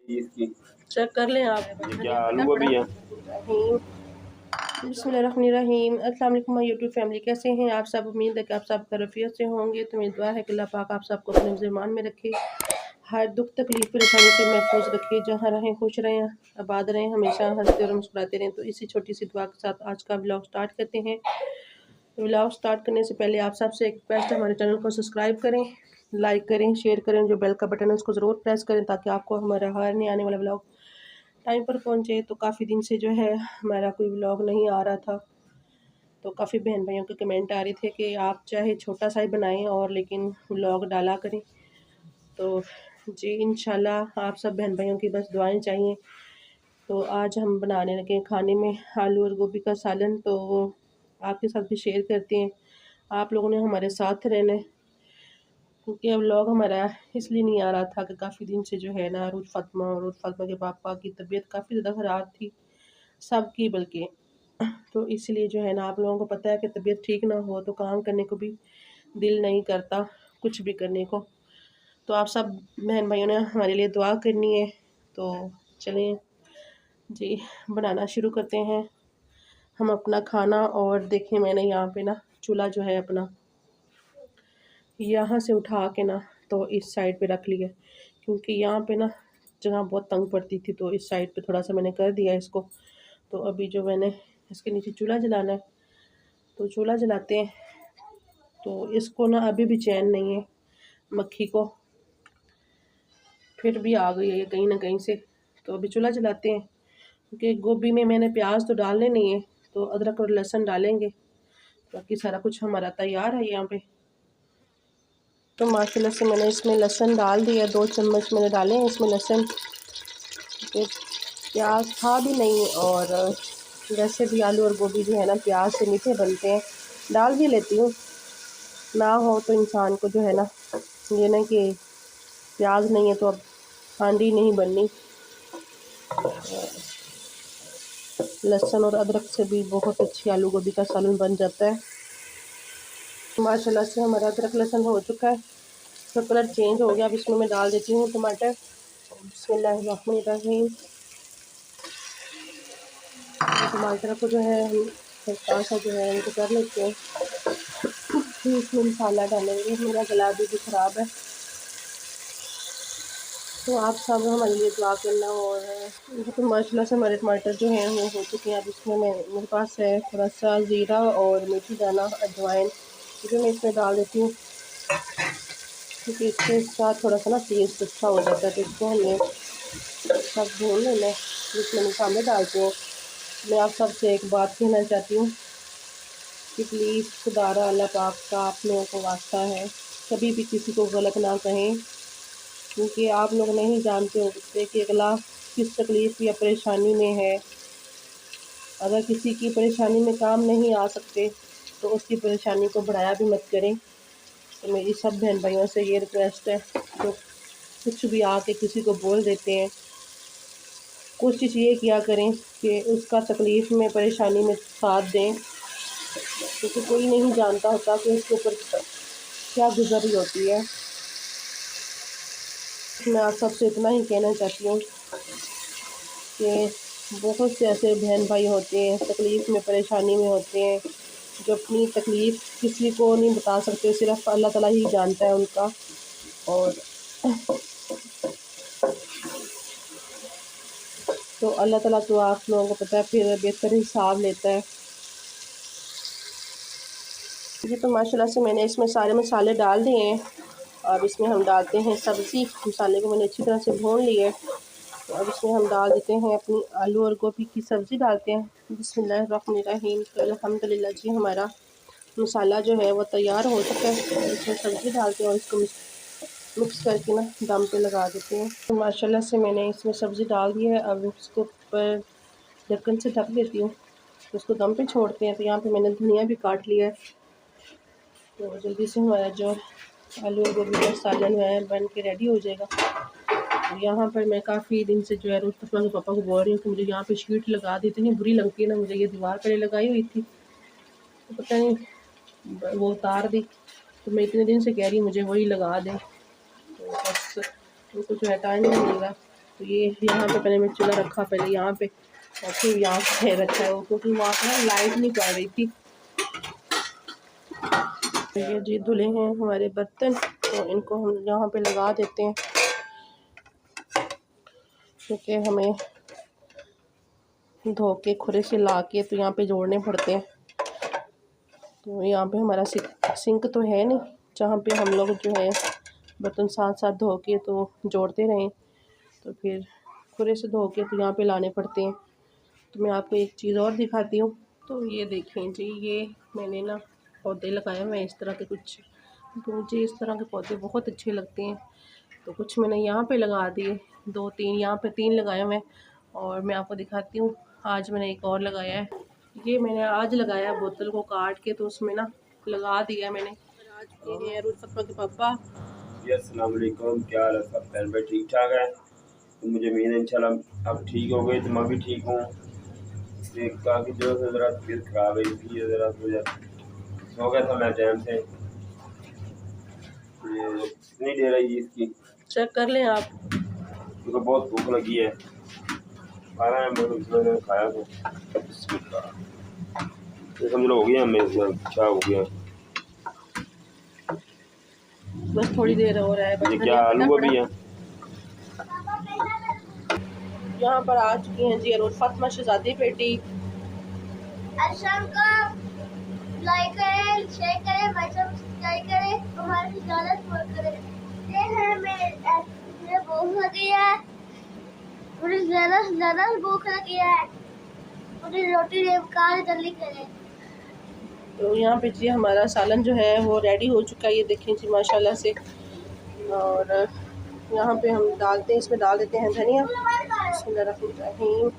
इसकी चेक कर लें आप। ये क्या आलू गोभी है? बिस्मिल्लाहिर्रहमानिर्रहीम। अस्सलाम वालेकुम माय यूट्यूब फैमिली, कैसे हैं आप सब? उम्मीद है कि आप सब खैरियत से होंगे। तो मेरी दुआ है कि अल्लाह पाक आप सबको अपने ज़मान में रखे, हर दुख तकलीफ परेशानी से महफूज रखे, जहाँ रहें खुश रहें, आबाद रहें, हमेशा हंसते और मुस्कुराते रहें। तो इसी छोटी सी दुआ के साथ आज का ब्लॉग स्टार्ट करते हैं। ब्लॉग स्टार्ट करने से पहले आप सबसे एक रिक्वेस्ट है, हमारे चैनल को सब्सक्राइब करें, लाइक करें, शेयर करें, जो बेल का बटन है उसको ज़रूर प्रेस करें ताकि आपको हमारा हर नए आने वाला ब्लॉग टाइम पर पहुंचे। तो काफ़ी दिन से जो है हमारा कोई ब्लॉग नहीं आ रहा था, तो काफ़ी बहन भाइयों के कमेंट आ रहे थे कि आप चाहे छोटा सा ही बनाएं और लेकिन ब्लॉग डाला करें। तो जी इंशाल्लाह आप सब बहन भाइयों की बस दुआएं चाहिए। तो आज हम बनाने लगे खाने में आलू और गोभी का सालन, तो वो आपके साथ भी शेयर करते हैं। आप लोगों ने हमारे साथ रहना है, क्योंकि अब व्लॉग हमारा इसलिए नहीं आ रहा था कि काफ़ी दिन से जो है ना रूथ फातिमा के पापा की तबीयत काफ़ी ज़्यादा ख़राब थी, सबकी बल्कि। तो इसलिए जो है ना, आप लोगों को पता है कि तबीयत ठीक ना हो तो काम करने को भी दिल नहीं करता, कुछ भी करने को। तो आप सब बहन भाइयों ने हमारे लिए दुआ करनी है। तो चलें जी बनाना शुरू करते हैं हम अपना खाना। और देखें मैंने यहाँ पे ना चूल्हा जो है अपना यहाँ से उठा के ना तो इस साइड पे रख लिया, क्योंकि यहाँ पे ना जगह बहुत तंग पड़ती थी, तो इस साइड पे थोड़ा सा मैंने कर दिया इसको। तो अभी जो मैंने इसके नीचे चूल्हा जलाना है, तो चूल्हा जलाते हैं। तो इसको ना अभी भी चैन नहीं है मक्खी को, फिर भी आ गई है ये कहीं ना कहीं से। तो अभी चूल्हा जलाते हैं, क्योंकि गोभी में मैंने प्याज तो डालने नहीं है, तो अदरक और लहसुन डालेंगे। बाकी सारा कुछ हमारा तैयार है यहाँ पे। तो माशाल्लाह से मैंने इसमें लहसुन डाल दिया, 2 चम्मच मैंने डाले हैं इसमें लहसुन। प्याज था भी नहीं, और वैसे भी आलू और गोभी जो है ना प्याज से मीठे बनते हैं, डाल भी लेती हूँ। ना हो तो इंसान को जो है ना, ये नहीं कि प्याज नहीं है तो अब हांडी नहीं बननी। लहसुन और अदरक से भी बहुत अच्छी आलू गोभी का सालन बन जाता है। माशाल्लाह से हमारा अदरक लहसुन हो चुका है, तो कलर चेंज हो गया। अब इसमें मैं डाल देती हूँ टमाटर। बिस्मिल्लाहिर्रहमानिर्रहीम। टमाटर को जो है हम हल्का सा जो है इनको कर लेते हैं, फिर इसमें मसाला डालेंगे। मेरा गला भी ख़राब है, तो आप सब हमारे लिए दुआ करना। और तो माशाल्लाह से हमारे टमाटर जो हैं वो हो चुके हैं। अब इसमें मेरे पास है थोड़ा सा ज़ीरा और मेथी दाना, अजवाइन, जो मैं इसमें डाल देती हूँ, क्योंकि इसके साथ थोड़ा सा ना टेस्ट अच्छा हो जाता है। तो इसको हमें सब भून लेना है, इसमें मसाले डालते हैं। मैं आप सबसे एक बात कहना चाहती हूँ कि प्लीज़ खुदारा अल्लाह पाक का आप लोगों को वास्ता है, कभी भी किसी को गलत ना कहें, क्योंकि आप लोग नहीं जानते होते कि अगला किस तकलीफ़ या परेशानी में है। अगर किसी की परेशानी में काम नहीं आ सकते तो उसकी परेशानी को बढ़ाया भी मत करें। तो मेरी सब बहन भाइयों से ये रिक्वेस्ट है, तो कुछ भी आके किसी को बोल देते हैं, कोशिश ये किया करें कि उसका तकलीफ़ में परेशानी में साथ दें, क्योंकि कोई नहीं जानता होता कि उसके ऊपर क्या गुजर रही होती है। मैं आप सबसे इतना ही कहना चाहती हूँ कि बहुत से ऐसे बहन भाई होते हैं तकलीफ़ में परेशानी में होते हैं, जो अपनी तकलीफ़ किसी को नहीं बता सकते, सिर्फ अल्लाह ताला ही जानता है उनका। और तो अल्लाह ताला तो आप लोगों को पता है फिर बेहतर हिसाब लेता है। ये तो माशाल्लाह से मैंने इसमें सारे मसाले डाल दिए हैं। अब इसमें हम डालते हैं सब्ज़ी। मसाले को मैंने अच्छी तरह से भून लिया है, तो अब इसमें हम डाल देते हैं अपनी आलू और गोभी की सब्ज़ी डालते हैं। बिस्मिल्लाहिर्रहमानिर्रहीम। तो अल्हम्दुलिल्लाह जी हमारा मसाला जो है वो तैयार हो चुका है। इसमें सब्ज़ी डालते हैं और इसको मिक्स करके ना दम पे लगा देते हैं। तो माशाल्लाह से मैंने इसमें सब्ज़ी डाल दी है। अब इसको ऊपर ढक्कन से ढक देती हूँ, तो उसको दम पे छोड़ते हैं। तो यहाँ पे मैंने धनिया भी काट लिया है, तो जल्दी से हमारा जो आलू और गोभी का सालन है बन के रेडी हो जाएगा। और यहाँ पर मैं काफ़ी दिन से जो है रोज़ फातिमा के पापा को बोल रही हूँ कि मुझे यहाँ पे शीट लगा दी, इतनी बुरी लगती है ना मुझे, ये दीवार पर लगाई हुई थी, तो पता नहीं वो उतार दी। तो मैं इतने दिन से कह रही मुझे वही लगा दें, तो बस उनको जो है टाइम नहीं मिल रहा। तो ये यहाँ पे पहले मैं चूल्हा रखा, पहले यहाँ पे और फिर यहाँ पे रखा है वो, क्योंकि वहाँ पर ना लाइट नहीं पड़ रही थी। तो ये जी धुले हैं हमारे बर्तन, तो इनको हम यहाँ पे लगा देते हैं, क्योंकि हमें धो के खुरे से ला के तो यहाँ पे जोड़ने पड़ते हैं। तो यहाँ पे हमारा सिंक तो है नहीं जहाँ पे हम लोग जो है बर्तन साथ साथ धो के तो जोड़ते रहें, तो फिर खुरे से धो के तो यहाँ पे लाने पड़ते हैं। तो मैं आपको एक चीज़ और दिखाती हूँ। तो ये देखें जी, ये मैंने ना पौधे लगाए हुए हैं इस तरह के कुछ, तो मुझे इस तरह के पौधे बहुत अच्छे लगते हैं। तो कुछ मैंने यहाँ पे लगा दिए, 2-3 यहाँ पे 3 लगाए हुए हैं, और मैं आपको दिखाती हूँ। आज मैंने एक और लगाया है, ये मैंने आज लगाया बोतल को काट के, तो उसमें ना लगा दिया मैंने। आज ये है फतवा के पापा। जी अस्सलाम वालेकुम, क्या हाल है सब? बहन भाई ठीक ठाक है? तो मुझे उम्मीद है इंशाल्लाह अब ठीक हो गई, तो मैं भी ठीक हूँ। काफ़ी दिनों से ज़रा तबीयत ख़राब है, इसलिए ज़रा मुझे सो गया था मैं टाइम से। कितनी देर है इसकी? चेक कर लें आप, मुझे बहुत भूख लगी है, खाना है मैंने खाया तो ये समझ लो हो गया, मेरे अच्छा हो गया। बस थोड़ी देर हो रहा है। ये क्या आलू अभी है? यहाँ पर आ चुकी हैं जी और फातिमा शहजादी बेटी। लाइक करें, शेयर करें, सब्सक्राइब करें, हमारी ज़्यादा सपोर्ट करें। ये है मुझे भूख लगी है, मुझे ज़्यादा से ज़्यादा भूख लगी है, मुझे रोटी निकाल जल्दी करें। तो यहाँ पे जी हमारा सालन जो है वो रेडी हो चुका है, ये देखें जी माशाल्लाह से। और यहाँ पे हम डालते हैं, इसमें डाल देते हैं धनिया। बिस्मिल्लाहिर्रहमानिर्रहीम।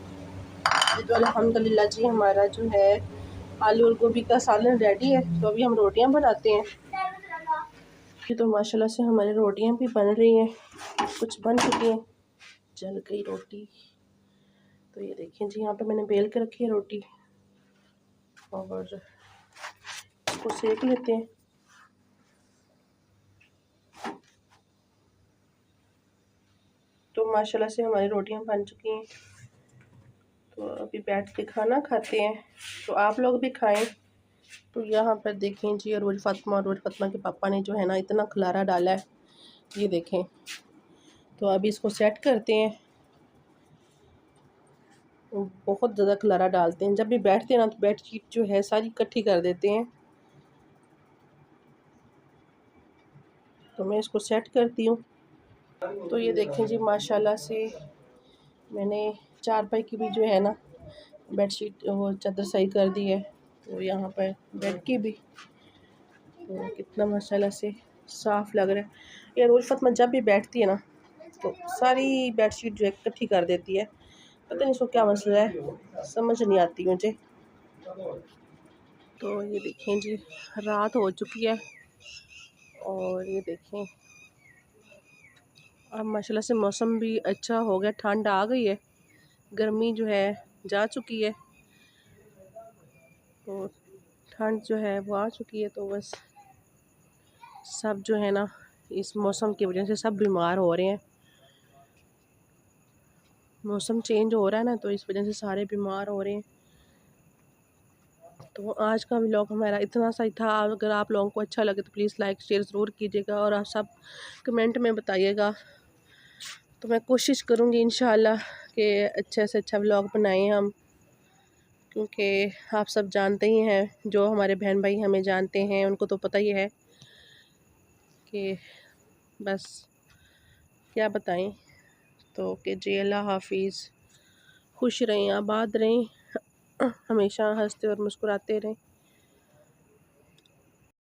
तो अल्हम्दुलिल्लाह जी हमारा जो है आलू और गोभी का सालन रेडी है। तो अभी हम रोटियां बनाते हैं। ये तो माशाल्लाह से हमारी रोटियां भी बन रही हैं, कुछ बन चुकी हैं, जल गई रोटी। तो ये देखें जी यहाँ पे मैंने बेल के रखी है रोटी, और इसको सेक लेते हैं। तो माशाल्लाह से हमारी रोटियां बन चुकी हैं, तो अभी बैठ के खाना खाते हैं। तो आप लोग भी खाएं। तो यहाँ पर देखें जी रोज़ फातिमा के पापा ने जो है ना इतना खलारा डाला है, ये देखें। तो अभी इसको सेट करते हैं। बहुत ज़्यादा खलारा डालते हैं, जब भी बैठते हैं ना तो बेड शीट जो है सारी इकट्ठी कर देते हैं। तो मैं इसको सेट करती हूँ। तो ये देखें जी माशाल्लाह से मैंने चारपाई की भी जो है ना बेडशीट वो चादर सही कर दी है। तो यहाँ पर बेड की भी तो कितना माशाल्लाह से साफ़ लग रहा है। ये रोज़ फातिमा जब भी बैठती है ना तो सारी बेडशीट जो है इकट्ठी कर देती है, पता नहीं इसको क्या मसला है, समझ नहीं आती मुझे। तो ये देखें जी रात हो चुकी है, और ये देखें अब माशाल्लाह से मौसम भी अच्छा हो गया, ठंड आ गई है, गर्मी जो है जा चुकी है। तो ठंड जो है वो आ चुकी है, तो बस सब जो है ना इस मौसम की वजह से सब बीमार हो रहे हैं। मौसम चेंज हो रहा है ना, तो इस वजह से सारे बीमार हो रहे हैं। तो आज का व्लॉग हमारा इतना सा ही था। अगर आप लोगों को अच्छा लगे तो प्लीज़ लाइक शेयर ज़रूर कीजिएगा, और आप सब कमेंट में बताइएगा। तो मैं कोशिश करूँगी इंशाल्लाह कि अच्छे से अच्छा व्लॉग बनाएं हम, क्योंकि आप सब जानते ही हैं, जो हमारे बहन भाई हमें जानते हैं उनको तो पता ही है कि बस क्या बताएं। तो कि जी अल्लाह हाफिज़, खुश रहें, आबाद रहें, हमेशा हंसते और मुस्कुराते रहें।